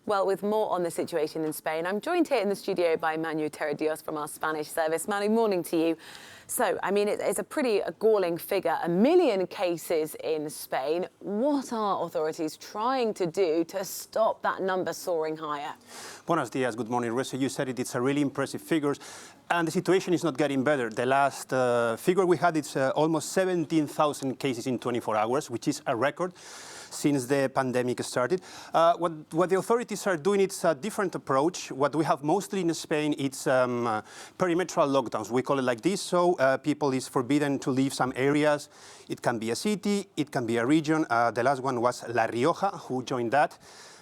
Well, with more on the situation in Spain, I'm joined here in the studio by Manu Teredios from our Spanish service. Manu, morning to you. So, I mean, it's a pretty galling figure, 1 million cases in Spain. What are authorities trying to do to stop that number soaring higher? Buenos dias, good morning, Reza. You said it's a really impressive figures, and the situation is not getting better. The last figure we had, it's almost 17,000 cases in 24 hours, which is a record since the pandemic started. What the authorities are doing, it's a different approach. What we have mostly in Spain, it's perimetral lockdowns. We call it like this, so people is forbidden to leave some areas. It can be a city, it can be a region. The last one was La Rioja, who joined that.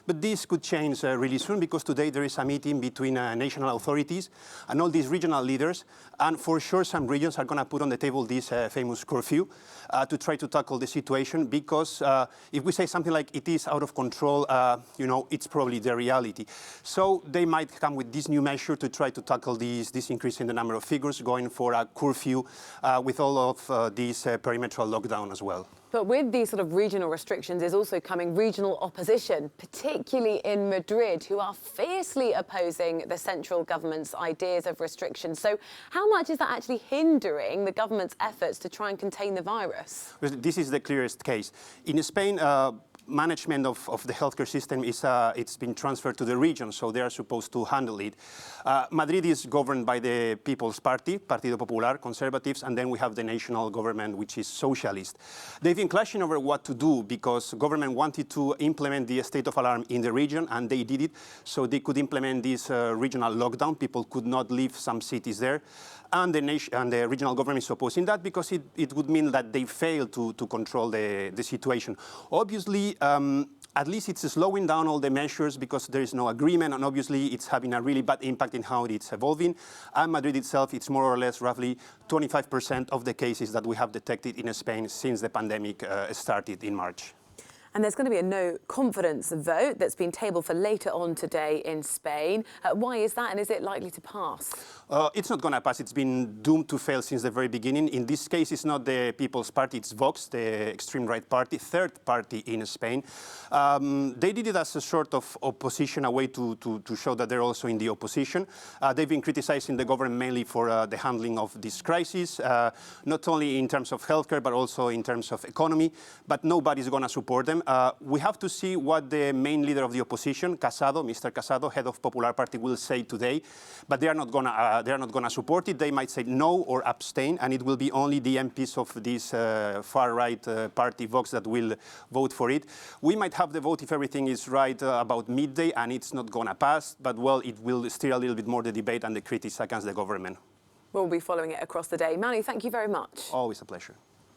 But this could change really soon, because today there is a meeting between national authorities and all these regional leaders. And for sure, some regions are going to put on the table this famous curfew to try to tackle the situation. Because if we say something like it is out of control, you know, it's probably the reality. So they might come with this new measure to try to tackle this increase in the number of figures, going for a curfew with all of these perimetral lockdown as well. But with these sort of regional restrictions is also coming regional opposition, particularly in Madrid, who are fiercely opposing the central government's ideas of restrictions. So how much is that actually hindering the government's efforts to try and contain the virus? This is the clearest case. In Spain, management of the healthcare system is it's been transferred to the region, so they are supposed to handle it. Madrid is governed by the People's Party, Partido Popular, Conservatives, and then we have the national government, which is socialist. They've been clashing over what to do, because government wanted to implement the state of alarm in the region, and they did it, so they could implement this regional lockdown. People could not leave some cities there. And the regional government is opposing that, because it would mean that they fail to control the situation. Obviously, at least it's slowing down all the measures, because there is no agreement, and obviously it's having a really bad impact in how it's evolving. And Madrid itself, it's more or less roughly 25% of the cases that we have detected in Spain since the pandemic started in March. And there's going to be a no confidence vote that's been tabled for later on today in Spain. Why is that, and is it likely to pass? It's not going to pass. It's been doomed to fail since the very beginning. In this case, it's not the People's Party, it's Vox, the extreme right party, third party in Spain. They did it as a sort of opposition, a way to show that they're also in the opposition. They've been criticizing the government mainly for the handling of this crisis, not only in terms of healthcare, but also in terms of economy. But nobody's going to support them. We have to see what the main leader of the opposition, Casado, Mr. Casado, head of Popular Party, will say today. But they are not gonna support it. They might say no or abstain, and it will be only the MPs of this far-right party, Vox, that will vote for it. We might have the vote, if everything is right, about midday, and it's not gonna pass. But well, it will steer a little bit more the debate and the critics against the government. We'll be following it across the day. Manu, thank you very much. Always a pleasure.